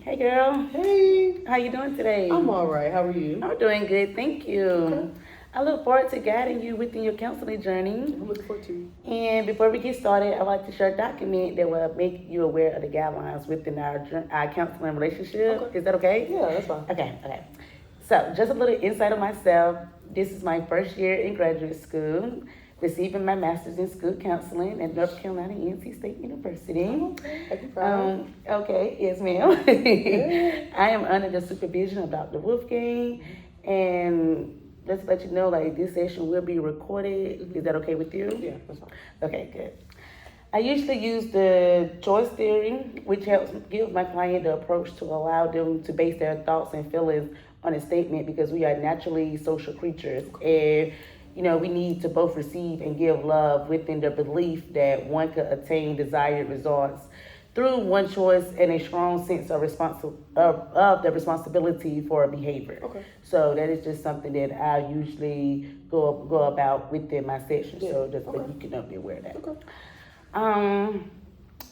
Hey girl, Hey, how you doing today? I'm all right. How are you? I'm doing good, thank Okay. you. I look forward to guiding you within your counseling journey. I'm looking forward to you. And before we get started, I'd like to share a document that will make you aware of the guidelines within our counseling relationship. Okay. Is that okay? Yeah, that's fine. Okay. So, just a little insight of myself. This is my first year in graduate school, receiving my master's in school counseling at North Carolina NC State University. Oh, okay. Happy Pride. Okay, yes, ma'am. Yeah. I am under the supervision of Dr. Wolfgang, and just to let you know, like this session will be recorded. Is that okay with you? Yeah, that's fine. Okay, good. I usually use the choice theory, which helps give my client the approach to allow them to base their thoughts and feelings on a statement because we are naturally social creatures and we need to both receive and give love within the belief that one could attain desired results through one choice and a strong sense of of the responsibility for a behavior. Okay. So that is just something that I usually go about within my session. Yeah. So just Okay. that you can be aware of that. Okay. Um,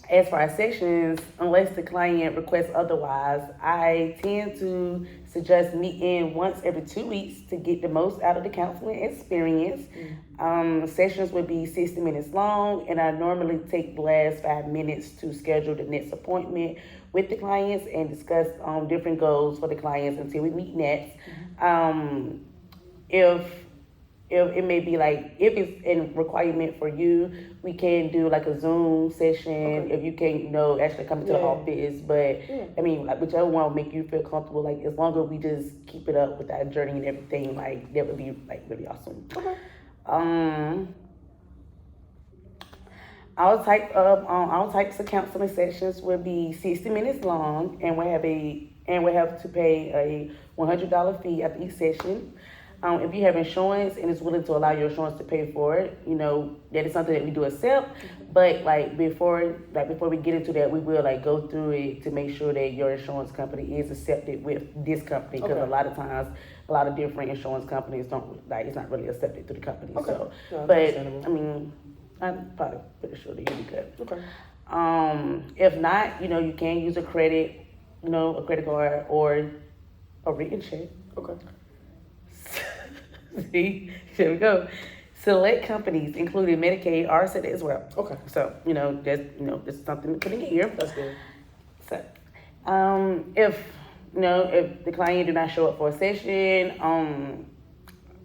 as for our sessions, unless the client requests otherwise, I tend to suggest meeting once every 2 weeks to get the most out of the counseling experience. Sessions would be 60 minutes long, and I normally take the last 5 minutes to schedule the next appointment with the clients and discuss different goals for the clients until we meet next. If if it may be like if it's in requirement for you, we can do like a Zoom session. Okay. If you can't, actually come to the Yeah. office. But Yeah. I mean, like whichever one will make you feel comfortable. Like as long as we just keep it up with our journey and everything, like that would be like really awesome. Okay. Um, all types of counseling sessions will be 60 minutes long, and we have to pay a $100 fee after each session. If you have insurance and is willing to allow your insurance to pay for it, that is something that we do accept. But before we get into that, we will go through it to make sure that your insurance company is accepted with this company because Okay. a lot of times, a lot of different insurance companies don't it's not really accepted through the company. Okay. So, Yeah, that's but understandable. I mean, I'm probably pretty sure that you'll be good. Okay. If not, you can use a credit, a credit card or a written check. Okay. See, here we go. Select companies, including Medicaid, are accepted as well. Okay. So, that's something to put in here. That's good. So, if the client do not show up for a session,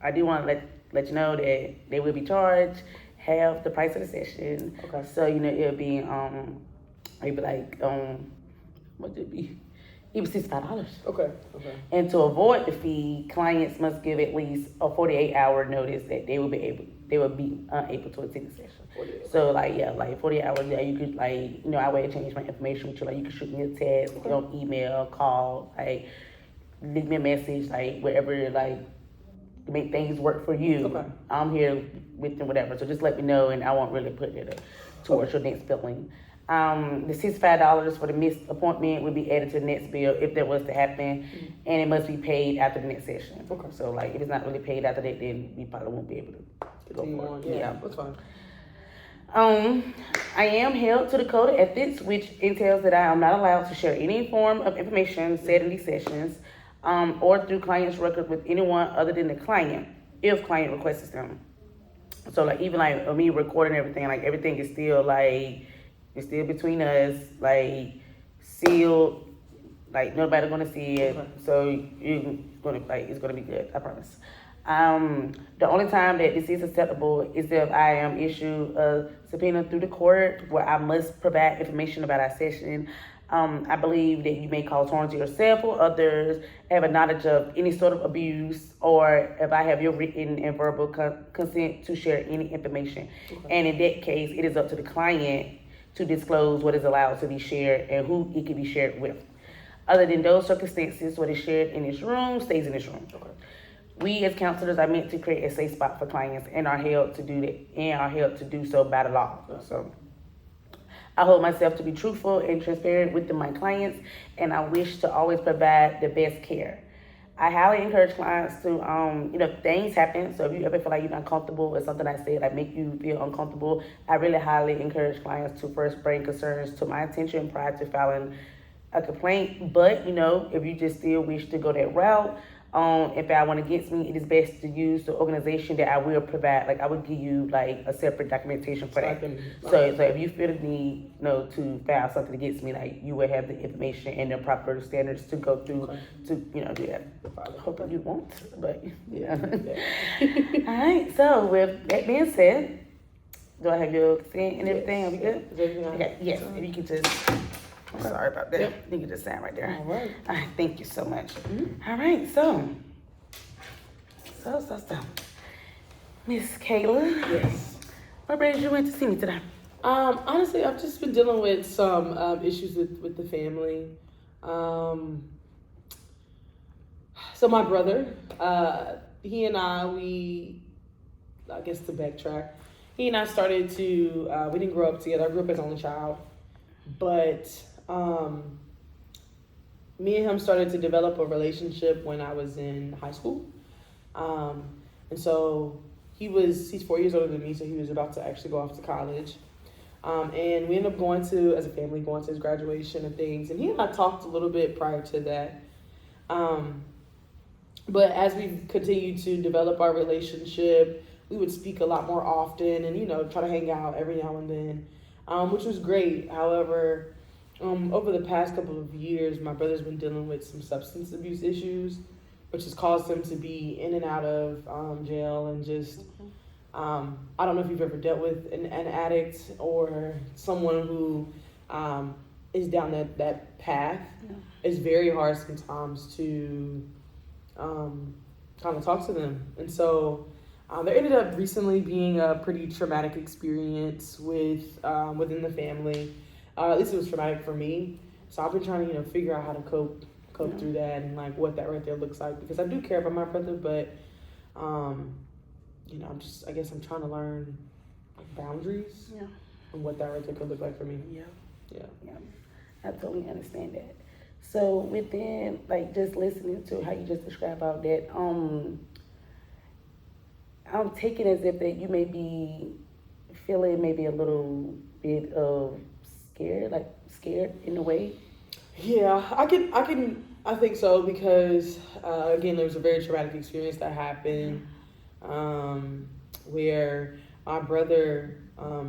I do want to let you know that they will be charged half the price of the session. Okay. So, it'll be what did it be? It was $65. Okay. Okay. And to avoid the fee, clients must give at least a 48-hour notice that they will be unable to attend the session. 48. So 48 hours. Yeah, you could I will change my information with you. You can shoot me a text, email, call, leave me a message, wherever to make things work for you. Okay. I'm here with them, whatever. So just let me know, and I won't really put it towards your next billing. The $65 for the missed appointment will be added to the next bill if that was to happen, and it must be paid after the next session. Okay. So if it's not really paid after that, then we probably won't be able to go Continue for on. it. Yeah, that's fine. I am held to the code of ethics, which entails that I am not allowed to share any form of information said in these sessions, or through client's record with anyone other than the client, if client requests them. So even me recording everything, everything is still it's still between us, sealed, nobody gonna see it. Okay. So it's gonna be good, I promise. The only time that this is acceptable is if I am issued a subpoena through the court where I must provide information about our session. I believe that you may cause harm to yourself or others, have a knowledge of any sort of abuse, or if I have your written and verbal consent to share any information. Okay. And in that case, it is up to the client to disclose what is allowed to be shared and who it can be shared with. Other than those circumstances, what is shared in this room stays in this room. Okay. We as counselors are meant to create a safe spot for clients and are held to do that and are held to do so by the law. So I hold myself to be truthful and transparent with my clients, and I wish to always provide the best care. I highly encourage clients to, things happen. So if you ever feel like you're not comfortable with something I said, make you feel uncomfortable, I really highly encourage clients to first bring concerns to my attention prior to filing a complaint. But if you just still wish to go that route, if that one against me, it is best to use the organization that I will provide. Like I would give you like a separate documentation for that. So if you feel the need, to file something against me, like you will have the information and the proper standards to go through to do that. Hopefully you won't, but yeah. All right. So with that being said, do I have your consent and everything? Are we good? Okay. Yes. If you can just. I'm sorry about that. You can just sign right there. All right. All right. Thank you so much. All right. So. Miss Kayla. Yes. What brings you in to see me today? Honestly, I've just been dealing with some issues with the family. So my brother, he and I guess to backtrack, he and I started to, we didn't grow up together. I grew up as only child. But me and him started to develop a relationship when I was in high school. And so he's 4 years older than me, so he was about to actually go off to college. And we ended up as a family, going to his graduation and things. And he and I talked a little bit prior to that. But as we continued to develop our relationship, we would speak a lot more often and, try to hang out every now and then, which was great. However, over the past couple of years, my brother's been dealing with some substance abuse issues, which has caused him to be in and out of jail and just, I don't know if you've ever dealt with an addict or someone who is down that path. Yeah. It's very hard sometimes to kind of talk to them. And so there ended up recently being a pretty traumatic experience within the family. At least it was traumatic for me. So I've been trying to, figure out how to cope through that and like what that right there looks like, because I do care about my brother, but I guess I'm trying to learn like boundaries and what that right there could look like for me. Yeah. I totally understand that. So within like just listening to how you just described about that, I'm taking as if that you may be feeling maybe a little bit of scared in a way. Yeah, I think so, because again, there was a very traumatic experience that happened where my brother, I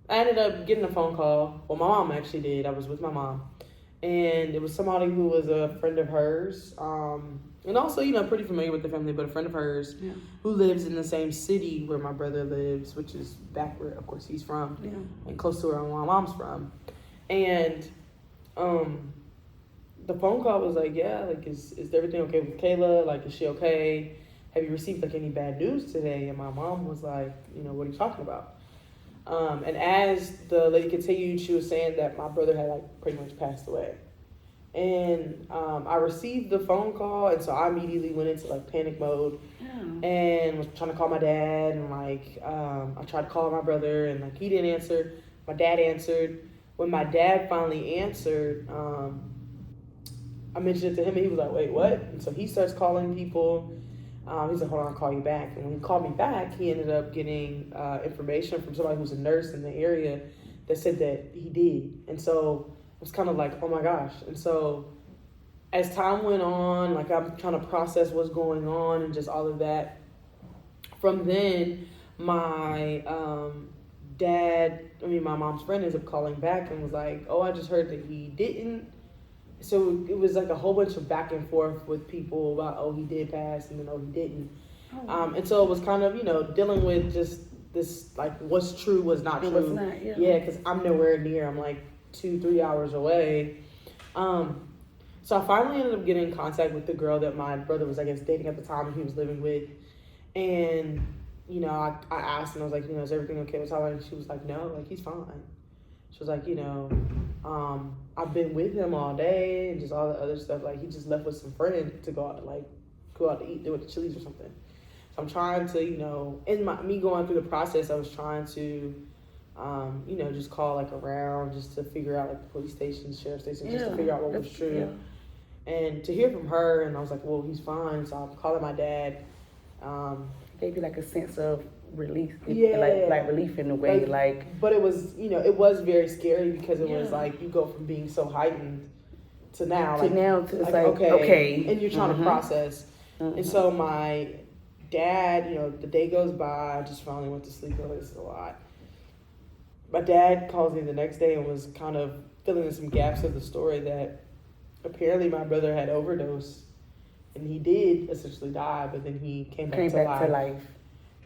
ended up getting a phone call. Well, my mom actually did. I was with my mom, and it was somebody who was a friend of hers, and also, pretty familiar with the family, but a friend of hers who lives in the same city where my brother lives, which is back where, of course, he's from, and close to where my mom's from. And the phone call was like, is everything okay with Kayla? Like, is she okay? Have you received like any bad news today? And my mom was like, what are you talking about? And as the lady continued, she was saying that my brother had like pretty much passed away. And I received the phone call, and so I immediately went into like panic mode and was trying to call my dad, and like I tried to call my brother, and like he didn't answer. My dad answered. When my dad finally answered, I mentioned it to him, and he was like, "Wait, what?" And so he starts calling people. He's like, "Hold on, I'll call you back." And when he called me back, he ended up getting information from somebody who's a nurse in the area that said that he did. And so it was kind of like, oh my gosh. And so as time went on, like I'm trying to process what's going on and just all of that. From then, my my mom's friend ends up calling back and was like, oh, I just heard that he didn't. So it was like a whole bunch of back and forth with people about, oh, he did pass, and then, oh, he didn't. And so it was kind of, dealing with just this, like, what's true, what's not true. What's not, because I'm nowhere near. I'm like 2-3 hours away. So I finally ended up getting in contact with the girl that my brother was, I guess, dating at the time and he was living with. And, I asked, and I was like, is everything okay with Tyler? And she was like, no, like, he's fine. She was like, I've been with him all day and just all the other stuff. Like, he just left with some friends to go out to eat, do it at Chili's or something. So I'm trying to, in me going through the process, I was trying to, just call like around just to figure out like the police station, sheriff station, just to figure out what was true. Yeah. And to hear from her, and I was like, well, he's fine. So I'm calling my dad. Gave you like a sense of release, Yeah. like relief in a way, But it was, it was very scary because it was Yeah. like you go from being so heightened to now, to it's like okay, and you're trying to process. Mm-hmm. And so my dad, the day goes by, I just finally went to sleep. This is a lot. My dad calls me the next day and was kind of filling in some gaps of the story that apparently my brother had overdosed, and he did essentially die, but then he came back to life.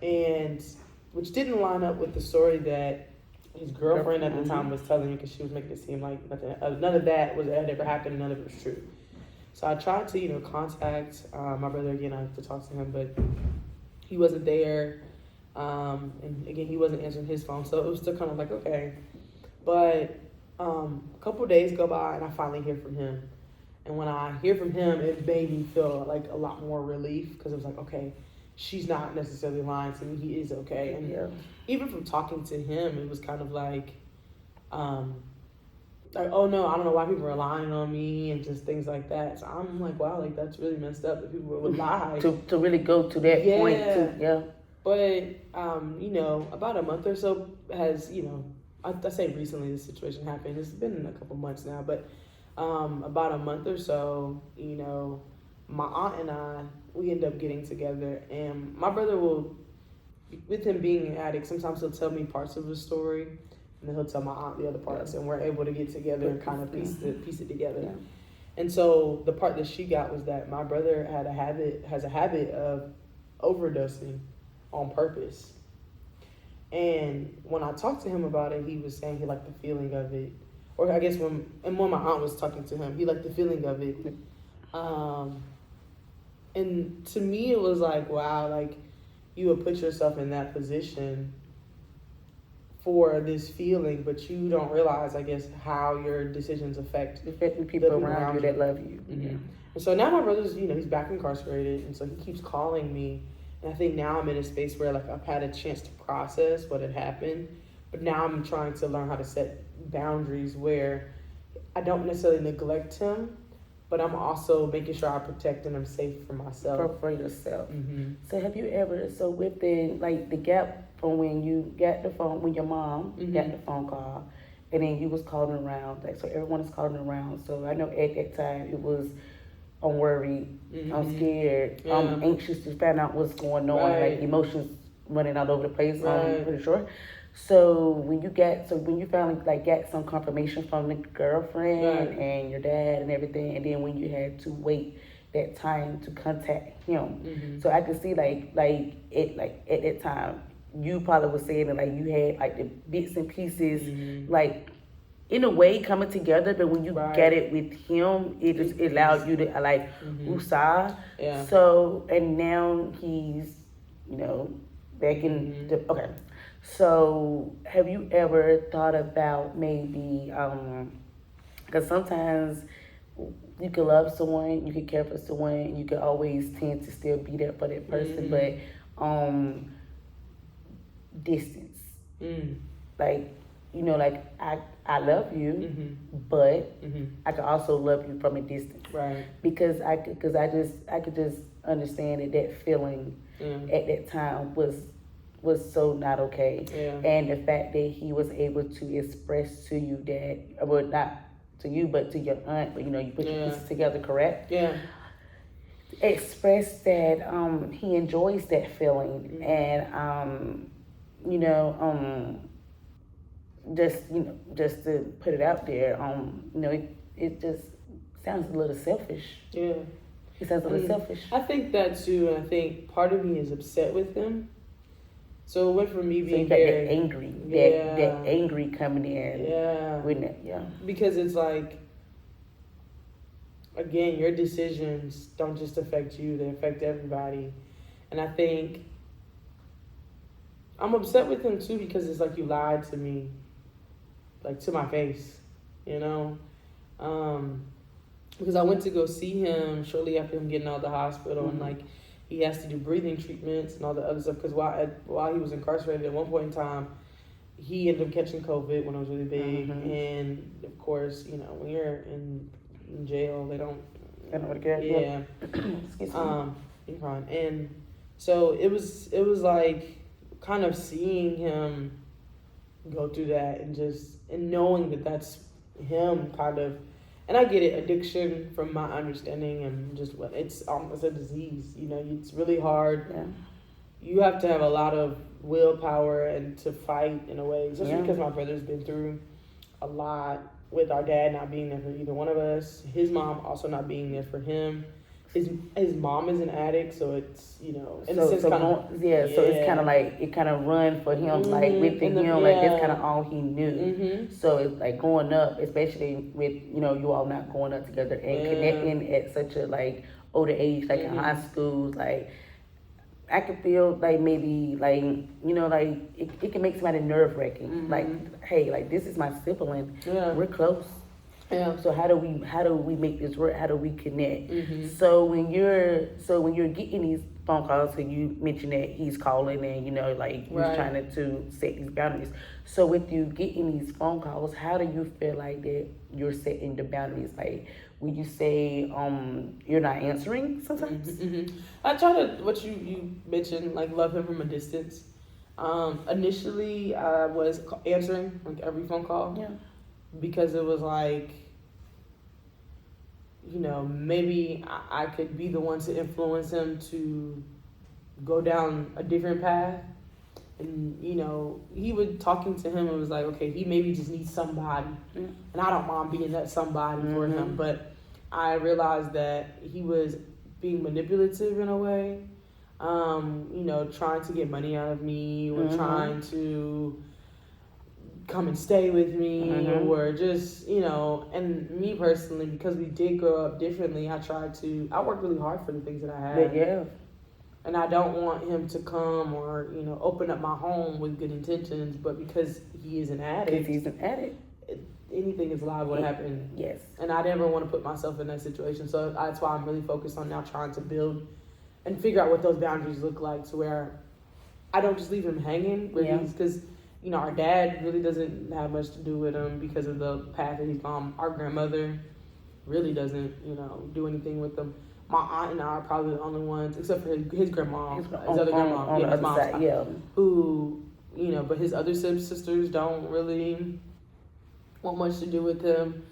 And which didn't line up with the story that his girlfriend at the time was telling me, because she was making it seem like none of that had ever happened, none of it was true. So I tried to, contact my brother again to talk to him, but he wasn't there. And again, he wasn't answering his phone, so it was still kind of like, okay. But a couple of days go by, and I finally hear from him. And when I hear from him, it made me feel like a lot more relief, because it was like, okay, she's not necessarily lying to me. He is okay. And even from talking to him, it was kind of like, oh no, I don't know why people are lying on me and just things like that. So I'm like, wow, like that's really messed up that people would lie. to really go to that point too. Yeah. But, about a month or so has, I say recently this situation happened. It's been a couple months now, but about a month or so, my aunt and I, we end up getting together. And my brother will, with him being an addict, sometimes he'll tell me parts of the story, and then he'll tell my aunt the other parts, and we're able to get together and kind of piece it together. Yeah. And so the part that she got was that my brother has a habit of overdosing on purpose. And when I talked to him about it, he was saying he liked the feeling of it. Or I guess when my aunt was talking to him, he liked the feeling of it. And to me, it was like, wow, like you would put yourself in that position for this feeling, but you don't realize, I guess, how your decisions affect the people around you that love you. Mm-hmm. Yeah. And so now my brother's, he's back incarcerated, and so he keeps calling me. And I think now I'm in a space where like I've had a chance to process what had happened, but now I'm trying to learn how to set boundaries where I don't necessarily neglect him, but I'm also making sure I protect and I'm safe for myself. For yourself. Mm-hmm. So have you ever, within like the gap from when you got the phone, when your mom got the phone call, and then you was calling around, like so everyone is calling around. So I know at that time it was, I'm worried, I'm scared, I'm anxious to find out what's going on, like emotions running all over the place, I'm pretty sure. So when you finally like got some confirmation from the girlfriend and your dad and everything, and then when you had to wait that time to contact him, so I could see like at that time you probably was saying that like you had like the bits and pieces like in a way coming together, but when you get it with him, it allowed you to like woosah. Yeah. So and now he's back in the okay. So have you ever thought about maybe because sometimes you can love someone, you can care for someone, you can always tend to still be there for that person, but distance, like like I love you, but I can also love you from a distance, right? Because I could just understand that feeling at that time was so not okay, and the fact that he was able to express to you that, well, not to you but to your aunt, but you put your pieces together, correct? Yeah. Express that he enjoys that feeling, and just to put it out there, it just sounds a little selfish. Yeah. It sounds a little selfish. I think that too, and I think part of me is upset with him. So it went from me being very angry, that angry coming in, with it, because it's like, again, your decisions don't just affect you; they affect everybody, and I think I'm upset with him too because it's like you lied to me, like to my face, because I went to go see him shortly after him getting out of the hospital, and like he has to do breathing treatments and all the other stuff, because while he was incarcerated at one point in time, he ended up catching COVID when it was really big, and of course, when you're in jail, they don't know what to get. You're fine. And so it was like kind of seeing him go through that and knowing that that's him kind of, and I get it, addiction from my understanding and just what it's almost a disease, it's really hard. Yeah. You have to have a lot of willpower and to fight in a way, especially because my brother's been through a lot with our dad not being there for either one of us, his mom also not being there for him. His mom is an addict, so it's in a sense kind of so it's kind of like it kind of run for him, like within him, like that's kind of all he knew. So it's like growing up, especially with you all not growing up together and connecting at such a like older age, like in high schools, like I can feel like maybe like like it can make somebody nerve wracking. Like, hey, like this is my sibling, we're close. Yeah. So how do we make this work? How do we connect? So when you're getting these phone calls, and you mentioned that he's calling and like he's trying to set these boundaries. So with you getting these phone calls, how do you feel like that you're setting the boundaries? Like, would you say you're not answering sometimes? I try to what you mentioned, like love him from a distance. Initially, I was answering like every phone call. Yeah. Because it was like, maybe I could be the one to influence him to go down a different path. And, he would talking to him, it was like, okay, he maybe just needs somebody. And I don't mind being that somebody for him. But I realized that he was being manipulative in a way, trying to get money out of me or trying to come and stay with me or just, and me personally, because we did grow up differently, I worked really hard for the things that I had. But yeah. And I don't want him to come or, open up my home with good intentions, but because he is an addict. Because he's an addict. Anything is liable to happen. Yes. And I never want to put myself in that situation. So that's why I'm really focused on now trying to build and figure out what those boundaries look like to where I don't just leave him hanging. Because our dad really doesn't have much to do with him because of the path that he's gone. Our grandmother really doesn't, do anything with him. My aunt and I are probably the only ones, except for his grandma, his other grandma, his mom's side, who, but his other sisters don't really want much to do with him.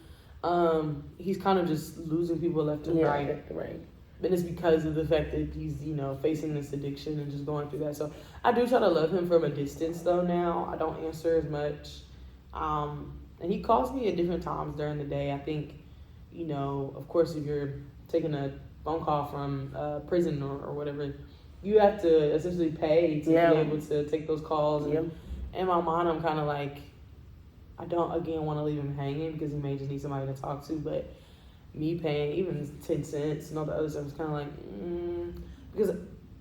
He's kind of just losing people left and right. Right. And it's because of the fact that he's, facing this addiction and just going through that. So I do try to love him from a distance, though, now. I don't answer as much. And he calls me at different times during the day. I think, of course, if you're taking a phone call from prison or whatever, you have to essentially pay to be able to take those calls. And in my mind, I'm kind of like, I don't, again, want to leave him hanging because he may just need somebody to talk to, but me paying even 10 cents and all the other stuff is kind of like, because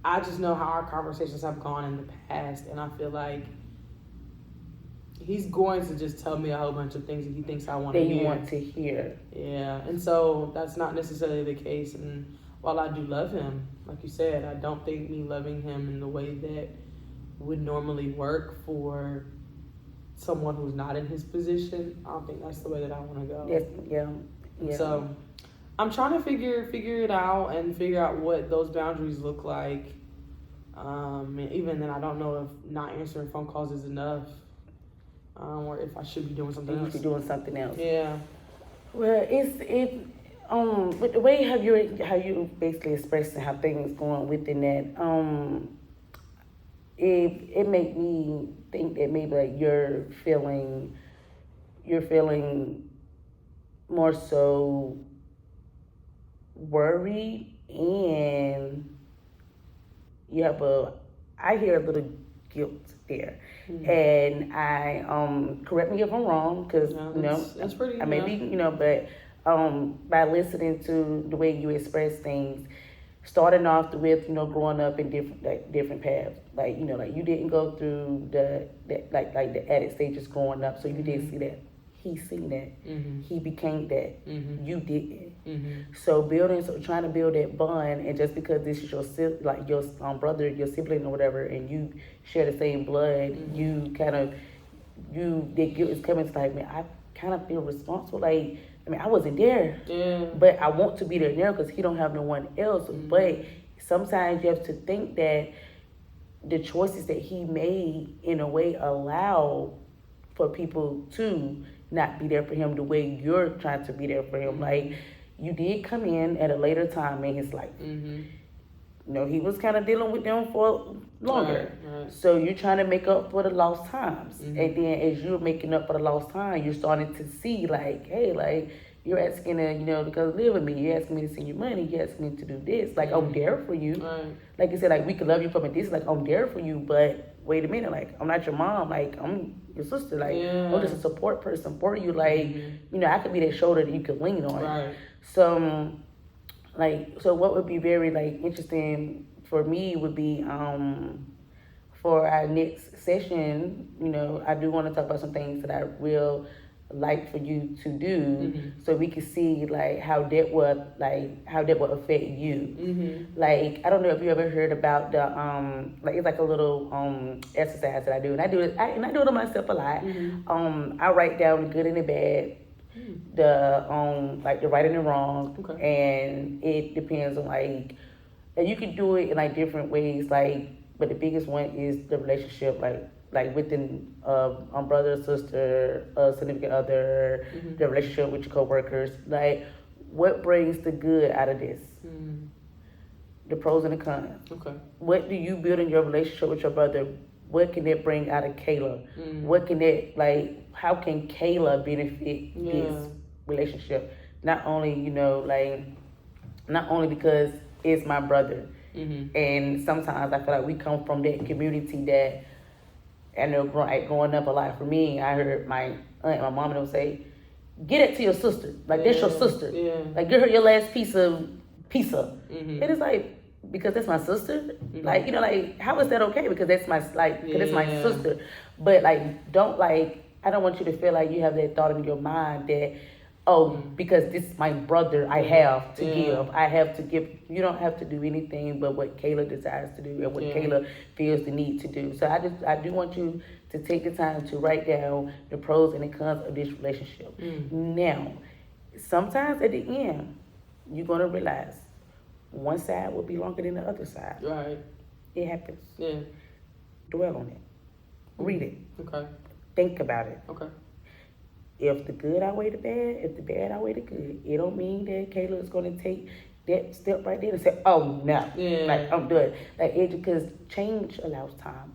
I just know how our conversations have gone in the past, and I feel like he's going to just tell me a whole bunch of things that he thinks I want to hear. That you want to hear. Yeah, and so that's not necessarily the case, and while I do love him, like you said, I don't think me loving him in the way that would normally work for someone who's not in his position, I don't think that's the way that I want to go. Yes, yeah. So I'm trying to figure it out and figure out what those boundaries look like. And even then, I don't know if not answering phone calls is enough, or if I should be doing something else. You should be doing something else. Yeah. Well, but the way how you basically expressing how things going within that, it made me think that maybe like you're feeling more so worried, and I hear a little guilt there. And I correct me if I'm wrong, because that's pretty. I may be but by listening to the way you express things, starting off with growing up in different paths, like you didn't go through the addict stages growing up, so you didn't see that. He seen that. He became that. You didn't. So trying to build that bond, and just because this is your brother, your sibling or whatever, and you share the same blood, that guilt is coming. It's like, man, I kind of feel responsible. Like, I mean, I wasn't there, but I want to be there now because he don't have no one else. But sometimes you have to think that the choices that he made in a way allow for people to not be there for him the way you're trying to be there for him. Like, you did come in at a later time in his life. You know, he was kind of dealing with them for longer. Right. So you're trying to make up for the lost times. And then as you're making up for the lost time, you're starting to see, like, hey, like, you're asking to, to come live with me. You're asking me to send you money. You're asking me to do this. Like, I'm there for you. Right. Like you said, like, we could love you from a distance. Like, I'm there for you, but wait a minute. Like, I'm not your mom. Like, I'm your sister. Like, I'm just a support person for you. Like, I could be that shoulder that you could lean on. Right. So, so what would be very, like, interesting for me would be, for our next session, I do want to talk about some things that I will like for you to do, so we can see, like, how that would affect you. Like, I don't know if you ever heard about the it's like a little exercise that I do, and I do it on myself a lot. I write down the good and the bad, the like the right and the wrong, and it depends on, like, and you can do it in, like, different ways, like, but the biggest one is the relationship, like within brother, sister, significant other, the relationship with your coworkers. Like, what brings the good out of this? The pros and the cons. Okay. What do you build in your relationship with your brother? What can that bring out of Kayla? What can that, like, how can Kayla benefit this relationship? Not only, not only because it's my brother. And sometimes I feel like we come from that community that, I know growing up a lot for me, I heard my aunt and my mom and them say, get it to your sister. Like, that's your sister. Like, give her your last piece of pizza. And it's like, because that's my sister? Like, like, how is that okay? Because that's my, because it's my sister. But, like, I don't want you to feel like you have that thought in your mind that, because this is my brother, I have to give. I have to give. You don't have to do anything but what Kayla desires to do and what Kayla feels the need to do. So I do want you to take the time to write down the pros and the cons of this relationship. Now, sometimes at the end, you're going to realize one side will be longer than the other side. Right. It happens. Yeah. Dwell on it. Read it. Okay. Think about it. Okay. If the good outweigh the bad, if the bad outweigh the good, it don't mean that Kayla is going to take that step right there and say, oh, no. Like, I'm done. Like, because change allows time.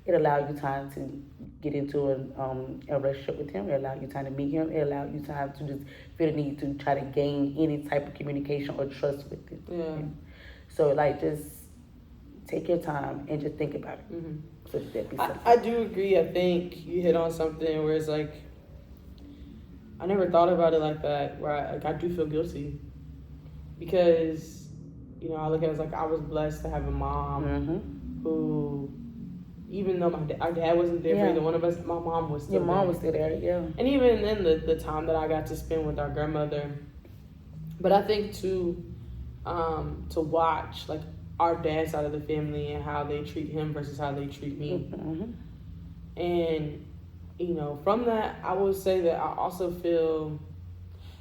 It allows you time to get into a relationship with him. It allows you time to meet him. It allows you time to just feel the need to try to gain any type of communication or trust with him. So, like, just take your time and just think about it. So that be I do agree. I think you hit on something where it's like, I never thought about it like that, where I do feel guilty. Because, I look at it as, like, I was blessed to have a mom who, even though our dad wasn't there for either one of us, my mom was still there. Your mom was still there, yeah. And even in the time that I got to spend with our grandmother. But I think, too, to watch, like, our dad's side of the family and how they treat him versus how they treat me. And, from that, I would say that I also feel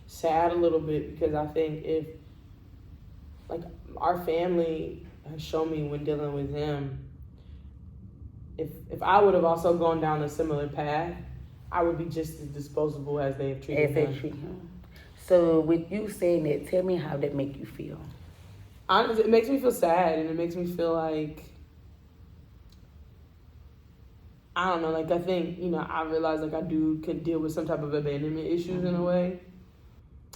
sad a little bit, because I think if, like, our family has shown me when dealing with him, if I would have also gone down a similar path, I would be just as disposable as they have treated him. So with you saying that, tell me how that make you feel. Honestly, it makes me feel sad, and it makes me feel like, I don't know, like, I think, I realize, like, I can deal with some type of abandonment issues in a way.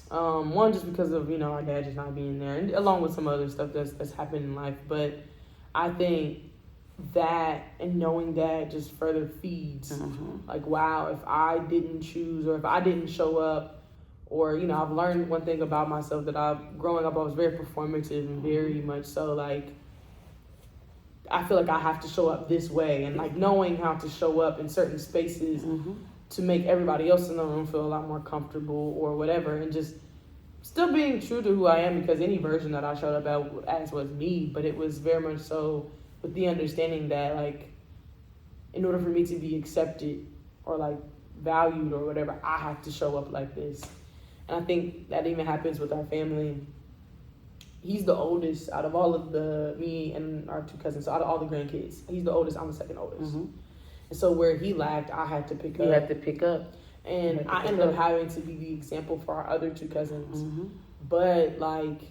One, just because of, our dad just not being there, and along with some other stuff that's happened in life. But I think that, and knowing that, just further feeds, like, wow, if I didn't choose, or if I didn't show up, or, I've learned one thing about myself, that growing up, I was very performative and very much so, like, I feel like I have to show up this way, and, like, knowing how to show up in certain spaces to make everybody else in the room feel a lot more comfortable or whatever, and just still being true to who I am, because any version that I showed up as was me, but it was very much so with the understanding that, like, in order for me to be accepted or, like, valued or whatever, I have to show up like this. And I think that even happens with our family. he's the oldest out of all of me and our two cousins. So out of all the grandkids, he's the oldest. I'm the second oldest. Mm-hmm. And so where he lacked, I had to pick up. You had to pick up. And I ended up having to be the example for our other two cousins. Mm-hmm. But like,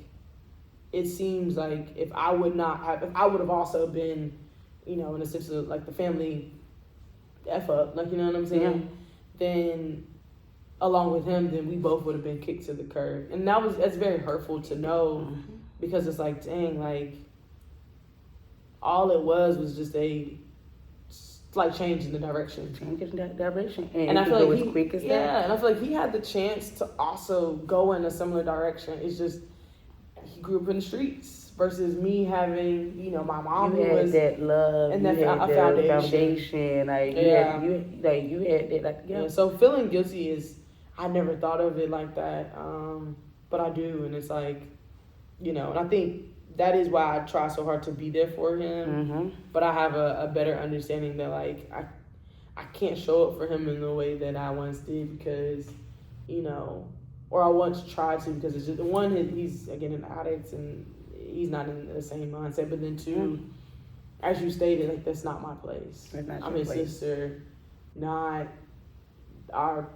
it seems like if I would have also been, you know, in a sense of like the family F up, like, you know what I'm saying? Yeah. Then along with him, then we both would have been kicked to the curb. And that's very hurtful to know, Mm-hmm. because it's like, dang, like, all it was just a slight change in the direction. Change in that direction. And I feel like quick as that. yeah, and I feel like he had the chance to also go in a similar direction. It's just he grew up in the streets versus me having, you know, my mom You who had was that love, and you that had the foundation, like Yeah. you had that, like, yeah. Yeah, so feeling guilty I never thought of it like that, but I do, and it's like, you know, and I think that is why I try so hard to be there for him. Mm-hmm. But I have a better understanding that like I can't show up for him in the way that I once did because, you know, or I once tried to, because it's just one, he's again an addict and he's not in the same mindset. But then two, as you stated, like, that's not my place. I'm his sister, not our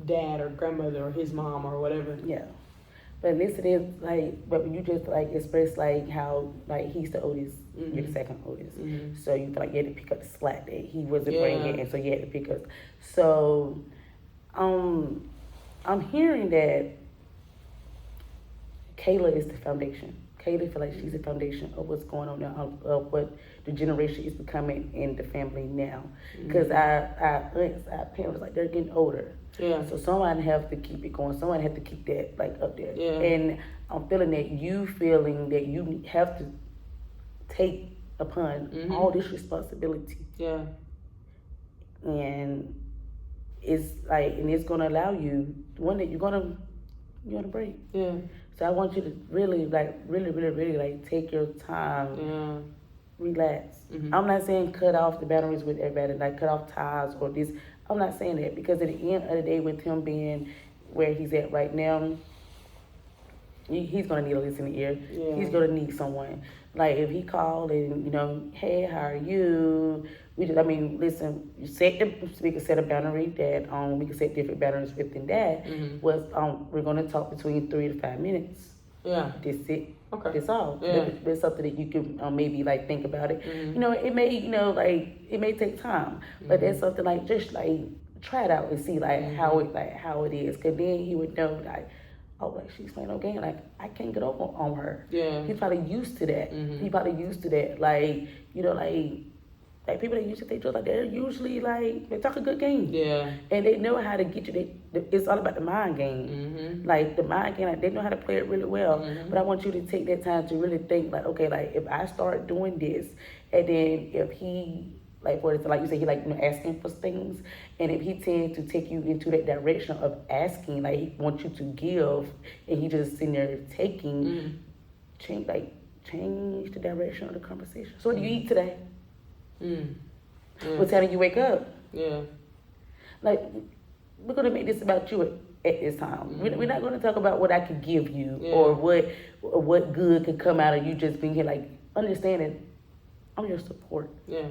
dad or grandmother or his mom or whatever. Yeah. But at least it is like, but you just like express like how like he's the oldest, you're the second oldest, so you feel like you had to pick up the slack that he wasn't bringing, and so you had to pick up. So, I'm hearing that Kayla is the foundation. Kayla feel like she's the foundation of what's going on now, of what the generation is becoming in the family now. Because our aunts, our parents, like, they're getting older. Yeah. So someone have to keep it going. Someone have to keep that like up there. Yeah. And I'm feeling that you have to take upon all this responsibility. Yeah. And it's like, and it's gonna allow you one that you're gonna break. Yeah. So I want you to really like take your time. Yeah. Relax. I'm not saying cut off the boundaries with everybody, like cut off ties or this. I'm not saying that, because at the end of the day, with him being where he's at right now, he's gonna need a listening ear. Yeah. He's gonna need someone. Like if he called and, you know, hey, how are you? Listen, we can set a boundary that we can set different boundaries within that. Was we're gonna talk between 3 to 5 minutes. Yeah. That's it. Okay. That's all. Yeah. That's something that you can maybe like think about it. You know, it may, you know, like it may take time, but that's something like just like try it out and see like how it is. Cause then he would know like, oh, like she's playing no game. Like I can't get over on her. Yeah. He's probably used to that. He probably used to that. Like, you know, like people that used to take drugs, like they're usually like they talk a good game. Yeah. And they know how to get you. It's all about the mind game. Like the mind game, like they know how to play it really well. But I want you to take that time to really think like, okay, like if I start doing this, and then if he like, for instance, like you say, he like, you know, asking for things, and if he tends to take you into that direction of asking, like he wants you to give, and he just sitting there taking, change the direction of the conversation. So what do you eat today? Yeah. What time do you wake up? Yeah. Like, we're gonna make this about you at this time. We're not gonna talk about what I could give you or what good could come out of you just being here. Like, understanding, I'm your support. Yeah.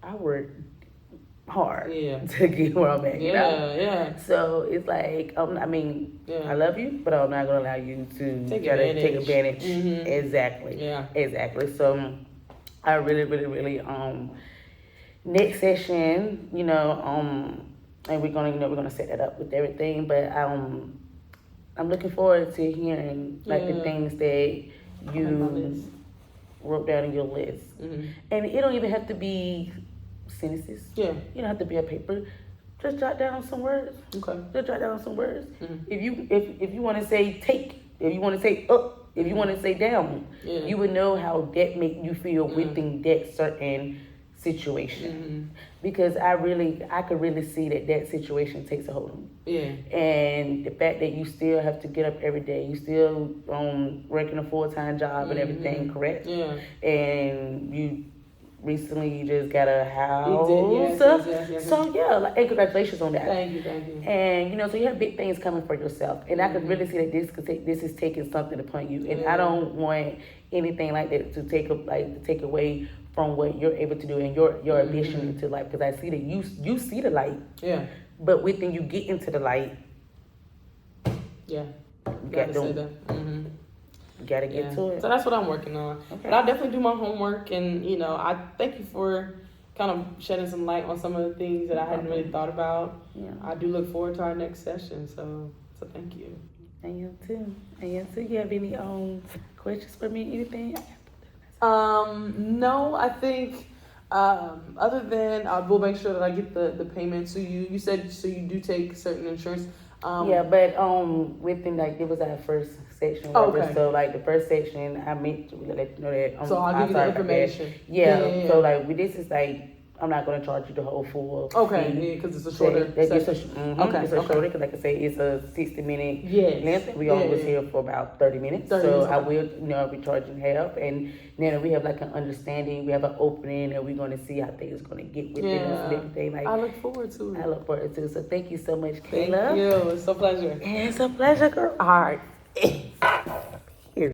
I work hard Yeah. to get where I'm at. You know? Yeah. So it's like, I love you, but I'm not gonna allow you to Take try to take advantage. Exactly. Yeah. Exactly. So I really next session, you know, and we're gonna set that up with everything. But I'm looking forward to hearing like the things that you wrote down in your list. And it don't even have to be sentences. Yeah. You don't have to be a paper. Just jot down some words. Okay. Just jot down some words. If you want to say take, if you want to say up, if you want to say down, you would know how that make you feel within that certain situation. Because I could really see that situation takes a hold of me. Yeah. And the fact that you still have to get up every day, you still working a full-time job and everything, correct? Yeah. And you recently you just got a house. You did, yes. So yeah, like, and congratulations on that. Thank you. And so you have big things coming for yourself, and I can really see that this is taking something upon you, and I don't want anything like that to take away from what you're able to do and your ambition into life. Because I see that you see the light, but within you get into the light, you gotta say that. You gotta get to it. So that's what I'm working on. Okay. But I definitely do my homework, and I thank you for kind of shedding some light on some of the things that I hadn't really thought about. Yeah. I do look forward to our next session. So thank you. And you too. You have any questions for me? Anything? No, I think other than I will make sure that I get the payment. So you said you do take certain insurance. But within it was our first section. Okay. So the first section, I meant to let you know that. So I'll give you the information. Yeah. So this is I'm not going to charge you the whole full. Okay. Because it's a shorter session. Okay. It's a shorter because, like I say, it's a 60-minute length. We only was here for about 30 minutes. I will, be charging half, and then we have an understanding. We have an opening, and we're going to see how things going to get within us and everything. I look forward to it. I look forward to it. So thank you so much, Kayla. Thank you. It's a pleasure. It's a pleasure, girl. All right.